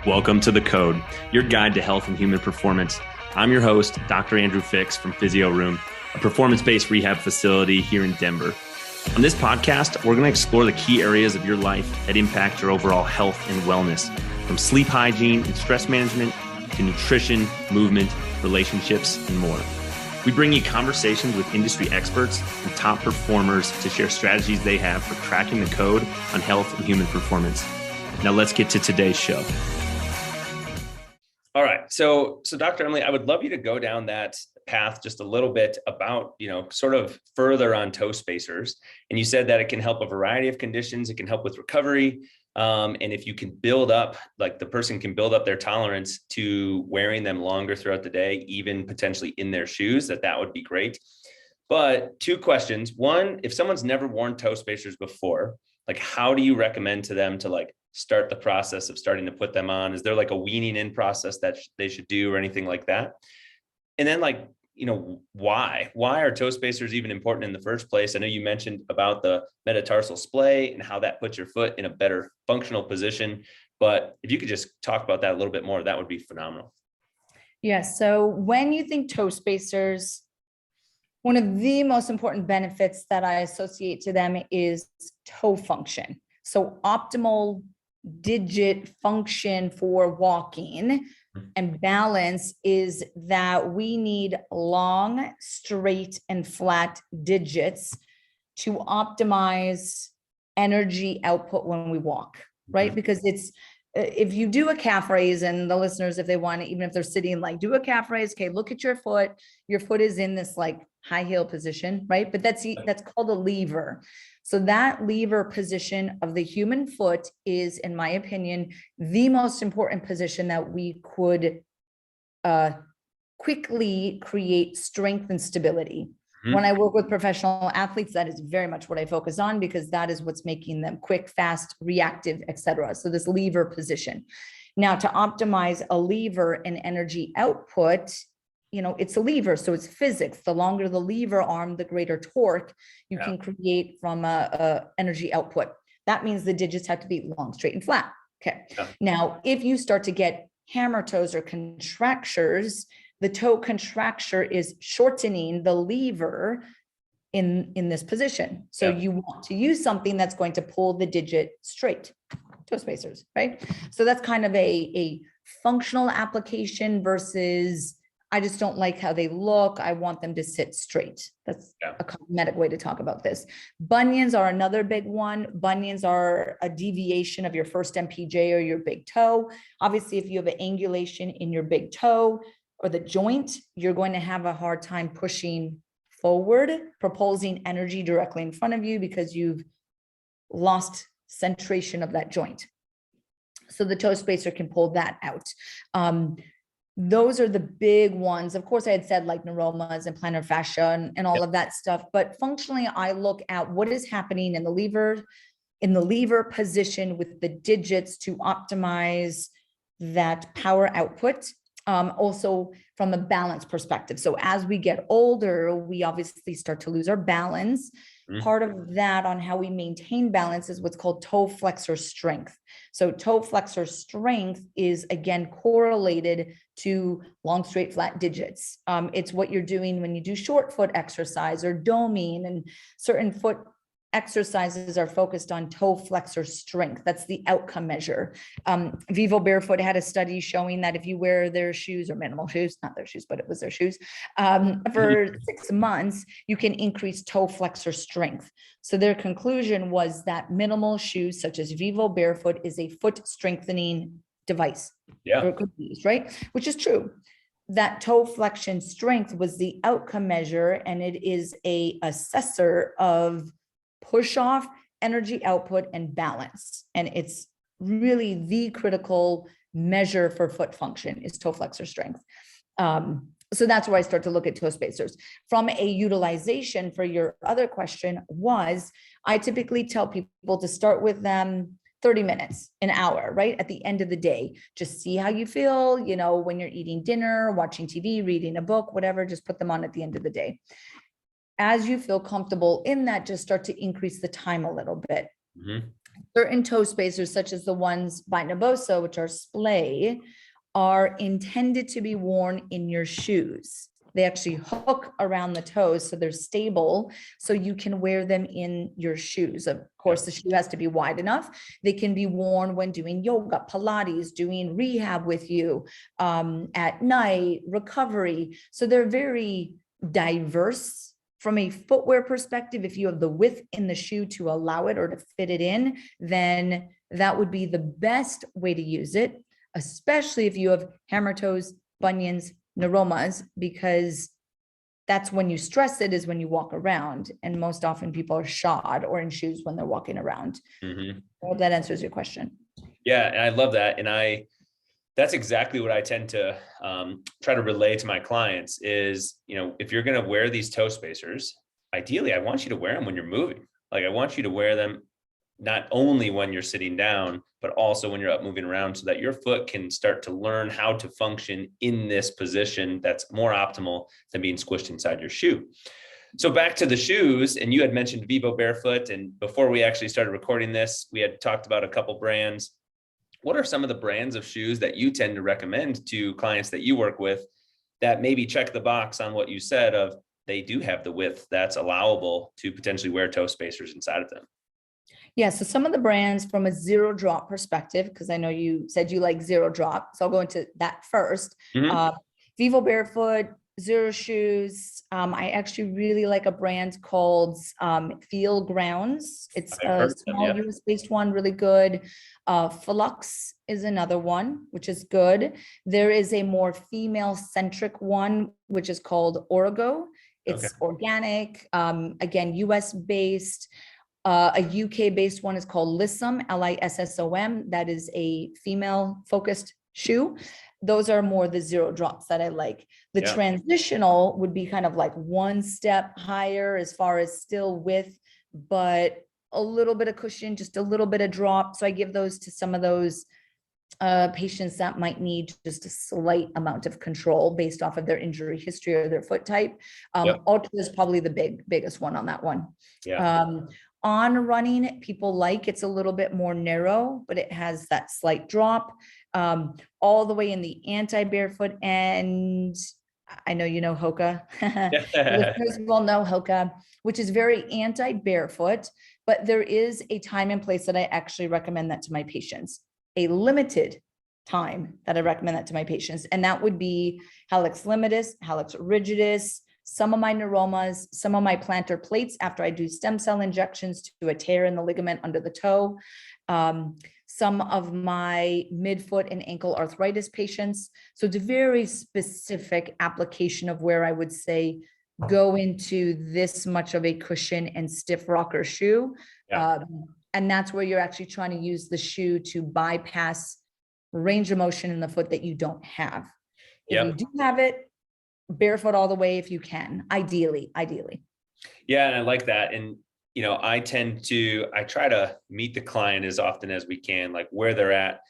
Welcome to The Code, your guide to health and human performance. I'm your host, Dr. Andrew Fix from Physio Room, a performance-based rehab facility here in Denver. On this podcast, we're going to explore the key areas of your life that impact your overall health and wellness, from sleep hygiene and stress management to nutrition, movement, relationships, and more. We bring you conversations with industry experts and top performers to share strategies they have for cracking the code on health and human performance. Now let's get to today's show. All right. So Dr. Emily, I would love you to go down that path just a little bit about, sort of further on toe spacers. And you said that it can help a variety of conditions. It can help with recovery. And if you can build up, like the person can build up their tolerance to wearing them longer throughout the day, even potentially in their shoes, that would be great. But two questions. One, if someone's never worn toe spacers before, like how do you recommend to them to start the process of starting to put them on? Is there like a weaning in process that they should do or anything like that? And then why are toe spacers even important in the first place? I know you mentioned about the metatarsal splay and how that puts your foot in a better functional position, but if you could just talk about that a little bit more, that would be phenomenal. Yes. So when you think toe spacers, one of the most important benefits that I associate to them is toe function. So optimal digit function for walking and balance is that we need long, straight, and flat digits to optimize energy output when we walk, right? Because it's, if you do a calf raise, and the listeners, if they want to, even if they're sitting, do a calf raise, okay, look at your foot is in this high heel position, right? But that's called a lever. So that lever position of the human foot is, in my opinion, the most important position that we could quickly create strength and stability. Mm-hmm. When I work with professional athletes, that is very much what I focus on, because that is what's making them quick, fast, reactive, etc. So this lever position. Now, to optimize a lever and energy output, it's a lever, so it's physics. The longer the lever arm, the greater torque you can create from a energy output. That means the digits have to be long, straight, and flat. Okay. Yeah. Now, if you start to get hammer toes or contractures, the toe contracture is shortening the lever in this position. So you want to use something that's going to pull the digit straight. Toe spacers, right? So that's kind of a functional application versus I just don't like how they look. I want them to sit straight. That's a cosmetic way to talk about this. Bunions are another big one. Bunions are a deviation of your first MPJ or your big toe. Obviously, if you have an angulation in your big toe or the joint, you're going to have a hard time pushing forward, propulsing energy directly in front of you because you've lost centration of that joint. So the toe spacer can pull that out. Those are the big ones. Of course, I had said neuromas and plantar fascia and all of that stuff, but functionally, I look at what is happening in the lever position with the digits to optimize that power output. Also from a balance perspective. So as we get older, we obviously start to lose our balance. Mm-hmm. Part of that on how we maintain balance is what's called toe flexor strength. So toe flexor strength is again correlated to long, straight, flat digits. It's what you're doing when you do short foot exercise or doming, and certain foot exercises are focused on toe flexor strength. That's the outcome measure. Vivo Barefoot had a study showing that if you wear their shoes or minimal shoes, not their shoes, but it was their shoes, for 6 months, you can increase toe flexor strength. So their conclusion was that minimal shoes such as Vivo Barefoot is a foot strengthening device. Yeah. Or it could be used, right? Which is true. That toe flexion strength was the outcome measure, and it is a assessor of push off, energy output, and balance. And it's really the critical measure for foot function is toe flexor strength. So that's where I start to look at toe spacers. From a utilization, for your other question, was I typically tell people to start with them 30 minutes, an hour, right? At the end of the day, just see how you feel, when you're eating dinner, watching TV, reading a book, whatever, just put them on at the end of the day. As you feel comfortable in that, just start to increase the time a little bit. Mm-hmm. certain toe spacers, such as the ones by Naboso, which are splay, are intended to be worn in your shoes. They actually hook around the toes, so they're stable, so you can wear them in your shoes. Of course, the shoe has to be wide enough. They can be worn when doing yoga, Pilates, doing rehab with you, at night, recovery. So they're very diverse from a footwear perspective. If you have the width in the shoe to allow it or to fit it in, then that would be the best way to use it, especially if you have hammer toes, bunions, neuromas, because that's when you stress it, is when you walk around. And most often people are shod or in shoes when they're walking around. Mhm. I hope that answers your question. Yeah, and I love that. And that's exactly what I tend to try to relay to my clients is, if you're going to wear these toe spacers, ideally, I want you to wear them when you're moving. Like, I want you to wear them not only when you're sitting down, but also when you're up moving around, so that your foot can start to learn how to function in this position that's more optimal than being squished inside your shoe. So back to the shoes, and you had mentioned Vivo Barefoot, and before we actually started recording this, we had talked about a couple brands. What are some of the brands of shoes that you tend to recommend to clients that you work with that maybe check the box on what you said of they do have the width that's allowable to potentially wear toe spacers inside of them? Yeah, so some of the brands from a zero drop perspective, because I know you said you like zero drop, so I'll go into that first. Mhm. Vivo Barefoot, Zero Shoes. I actually really like a brand called Feel Grounds. It's I've a heard of them, small yeah. US-based one, really good. Flux is another one, which is good. There is a more female-centric one, which is called Origo. Okay. It's organic, again, US-based. A UK-based one is called Lissom, Lissom. That is a female-focused shoe. Those are more the zero drops that I like. The Yeah. transitional would be kind of like one step higher as far as still width, but a little bit of cushion, just a little bit of drop. So I give those to some of those patients that might need just a slight amount of control based off of their injury history or their foot type. Yep. Ultra is probably the biggest one on that one. Yeah. On running, people like it's a little bit more narrow, but it has that slight drop. All the way in the anti-barefoot, and I know you know Hoka. Listeners will know Hoka, which is very anti-barefoot, but there is a time and place that I actually recommend that to my patients. A limited time that I recommend that to my patients, and that would be Hallux limitus, Hallux rigidus, some of my neuromas, some of my plantar plates after I do stem cell injections to a tear in the ligament under the toe, some of my midfoot and ankle arthritis patients. So it's a very specific application of where I would say, go into this much of a cushion and stiff rocker shoe. Yeah. And that's where you're actually trying to use the shoe to bypass range of motion in the foot that you don't have. If you Yep. do have it, barefoot all the way if you can, ideally. Yeah, and I like that. And I try to meet the client as often as we can, like where they're at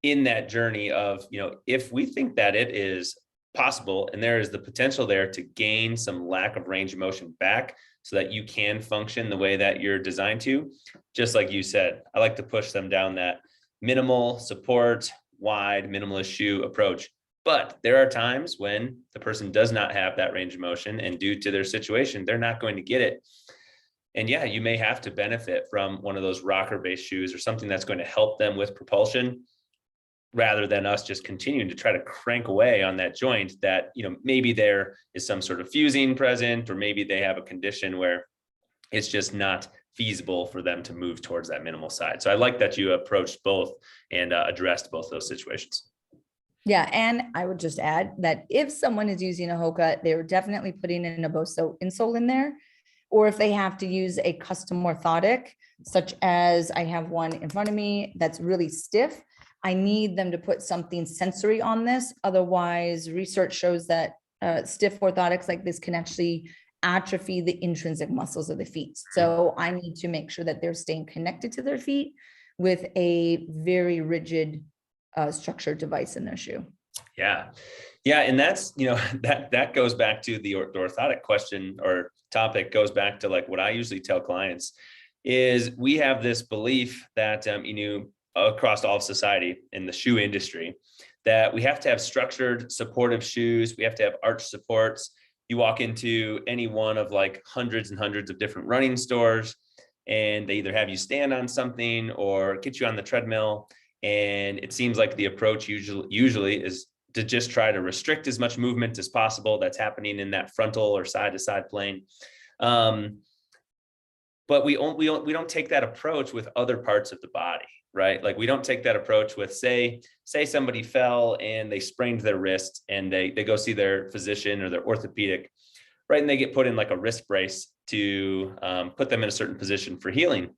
in that journey of, if we think that it is possible and there is the potential there to gain some lack of range of motion back so that you can function the way that you're designed to, just like you said, I like to push them down that minimal support, wide, minimalist shoe approach. But there are times when the person does not have that range of motion, and due to their situation, they're not going to get it. And yeah, you may have to benefit from one of those rocker-based shoes or something that's going to help them with propulsion, rather than us just continuing to try to crank away on that joint that, maybe there is some sort of fusing present, or maybe they have a condition where it's just not feasible for them to move towards that minimal side. So I like that you approached both and addressed both those situations. Yeah, and I would just add that if someone is using a Hoka, they're definitely putting in a Naboso insole in there. Or if they have to use a custom orthotic, such as I have one in front of me that's really stiff, I need them to put something sensory on this. Otherwise, research shows that stiff orthotics like this can actually atrophy the intrinsic muscles of the feet. So I need to make sure that they're staying connected to their feet with a very rigid structured device in their shoe. Yeah. Yeah. And that's, that goes back to the orthotic question or topic, goes back to like what I usually tell clients. is we have this belief that, across all of society in the shoe industry, that we have to have structured, supportive shoes. We have to have arch supports. You walk into any one of like hundreds and hundreds of different running stores, and they either have you stand on something or get you on the treadmill. And it seems like the approach usually is to just try to restrict as much movement as possible that's happening in that frontal or side to side plane. But we don't take that approach with other parts of the body, right? Like we don't take that approach with, say somebody fell and they sprained their wrist, and they go see their physician or their orthopedic, right? And they get put in like a wrist brace to put them in a certain position for healing.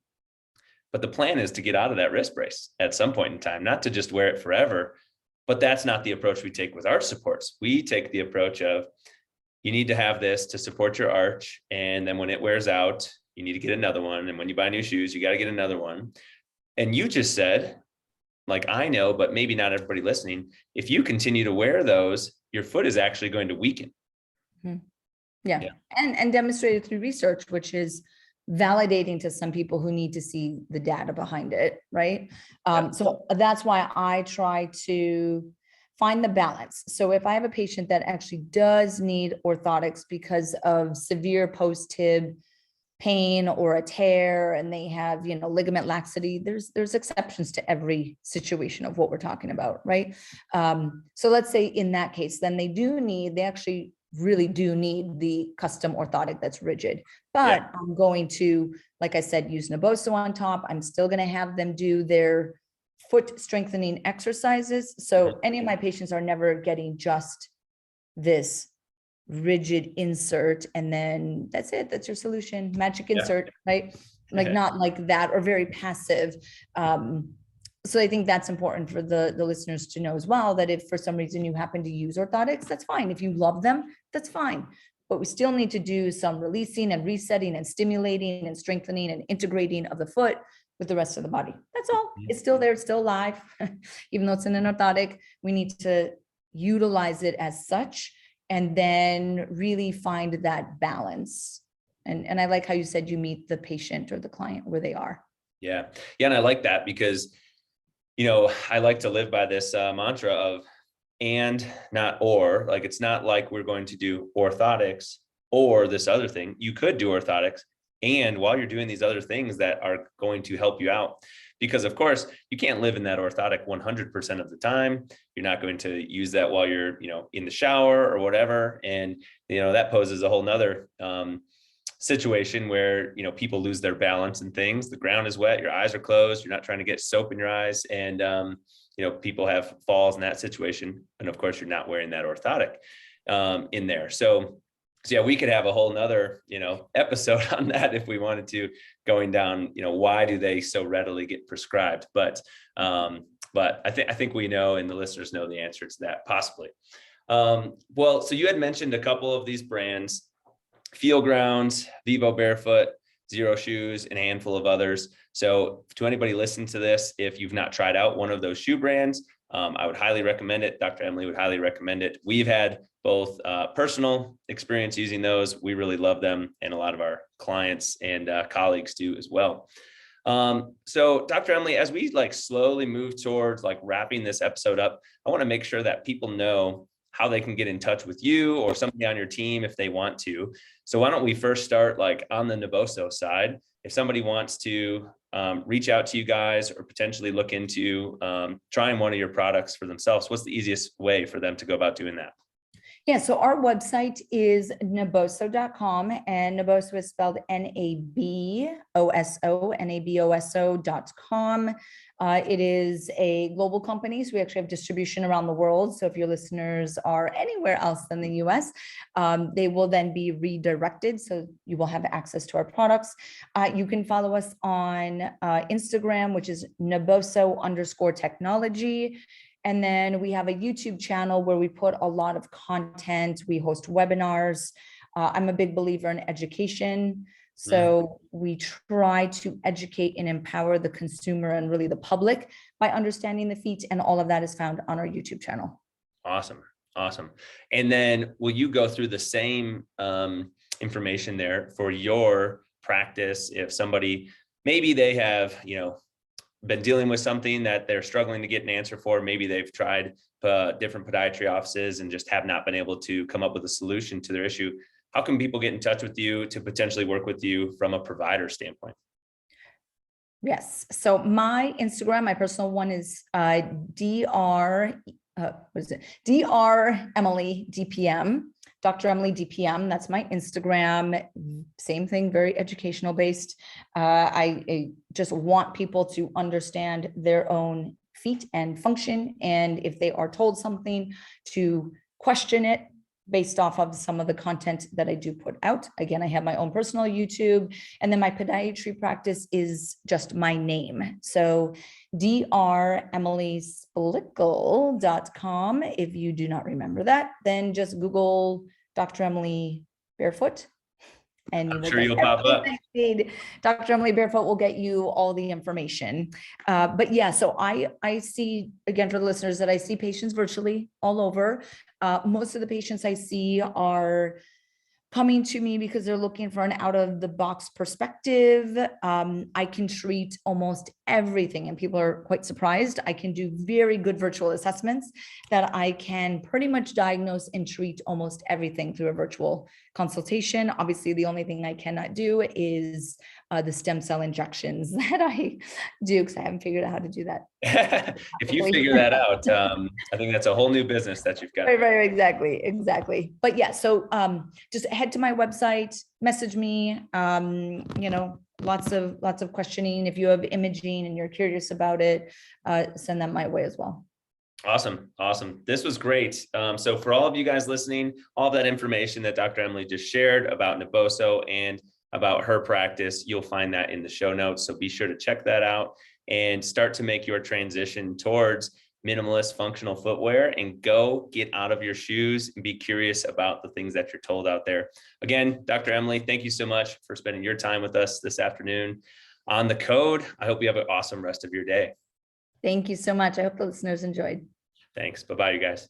But the plan is to get out of that wrist brace at some point in time, not to just wear it forever. But that's not the approach we take with arch supports. We take the approach of, you need to have this to support your arch, and then when it wears out, you need to get another one. And when you buy new shoes, you got to get another one. And you just said, like, I know, but maybe not everybody listening, if you continue to wear those, your foot is actually going to weaken. Yeah. And demonstrated through research, which is validating to some people who need to see the data behind it, right? So that's why I try to find the balance. So if I have a patient that actually does need orthotics because of severe post-tib pain or a tear, and they have, ligament laxity, there's exceptions to every situation of what we're talking about, right? So let's say in that case, then they actually really do need the custom orthotic that's rigid, but I'm going to, like I said, use Naboso on top. I'm still going to have them do their foot strengthening exercises. So any of my patients are never getting just this rigid insert and then that's it, that's your solution, magic insert, right? Like not like that, or very passive. So I think that's important for the listeners to know as well, that if for some reason you happen to use orthotics, that's fine. If you love them, that's fine. But we still need to do some releasing and resetting and stimulating and strengthening and integrating of the foot with the rest of the body. That's all. It's still there, it's still alive. Even though it's in an orthotic, we need to utilize it as such and then really find that balance. And I like how you said you meet the patient or the client where they are. Yeah. And I like that because I like to live by this mantra of and, not or. Like, it's not like we're going to do orthotics or this other thing. You could do orthotics, and while you're doing these other things that are going to help you out, because of course you can't live in that orthotic 100% of the time. You're not going to use that while you're, in the shower or whatever. And, that poses a whole nother situation where people lose their balance and things. The ground is wet, your eyes are closed, you're not trying to get soap in your eyes, and people have falls in that situation, and of course you're not wearing that orthotic in there. So yeah, we could have a whole nother episode on that if we wanted to, going down why do they so readily get prescribed, but I think we know, and the listeners know the answer to that possibly. Well, so you had mentioned a couple of these brands: Feel Grounds, Vivo Barefoot, Xero Shoes, and a handful of others. So to anybody listening to this, if you've not tried out one of those shoe brands, I would highly recommend it. Dr. Emily would highly recommend it. We've had both personal experience using those. We really love them, and a lot of our clients and colleagues do as well. So Dr. Emily, as we slowly move towards wrapping this episode up, I want to make sure that people know how they can get in touch with you or somebody on your team if they want to. So why don't we first start on the Naboso side? If somebody wants to reach out to you guys or potentially look into trying one of your products for themselves, what's the easiest way for them to go about doing that? Yeah, so our website is naboso.com, and Naboso is spelled Naboso, Naboso.com. It is a global company, so we actually have distribution around the world. So if your listeners are anywhere else than the US, they will then be redirected, so you will have access to our products. You can follow us on Instagram, which is Naboso_technology. And then we have a YouTube channel where we put a lot of content. We host webinars. I'm a big believer in education. So we try to educate and empower the consumer and really the public by understanding the feet. And all of that is found on our YouTube channel. Awesome. And then will you go through the same information there for your practice if somebody maybe they have, been dealing with something that they're struggling to get an answer for. Maybe they've tried different podiatry offices and just have not been able to come up with a solution to their issue. How can people get in touch with you to potentially work with you from a provider standpoint? Yes. So my Instagram, my personal one is Dr. Emily DPM, Dr. Emily DPM. That's my Instagram. Same thing, very educational based. I just want people to understand their own feet and function. And if they are told something, to question it based off of some of the content that I do put out. Again, I have my own personal YouTube, and then my podiatry practice is just my name. So dremilysplickle.com. If you do not remember that, then just Google Dr. Emily Barefoot. And I'm sure you'll pop up. Dr. Emily Barefoot will get you all the information. But yeah, so I see, again, for the listeners, that I see patients virtually all over. Most of the patients I see are coming to me because they're looking for an out of the box perspective. I can treat almost everything, and people are quite surprised. I can do very good virtual assessments that I can pretty much diagnose and treat almost everything through a virtual consultation. Obviously, the only thing I cannot do is the stem cell injections that I do, because I haven't figured out how to do that. If you figure that out, I think that's a whole new business that you've got. Right, exactly. But yeah, so just head to my website, message me. Lots of questioning. If you have imaging and you're curious about it, send that my way as well. Awesome. This was great. So for all of you guys listening, all that information that Dr. Emily just shared about Naboso and about her practice, you'll find that in the show notes. So be sure to check that out and start to make your transition towards minimalist functional footwear, and go get out of your shoes and be curious about the things that you're told out there. Again, Dr. Emily, thank you so much for spending your time with us this afternoon on The Code. I hope you have an awesome rest of your day. Thank you so much. I hope the listeners enjoyed. Thanks. Bye-bye, you guys.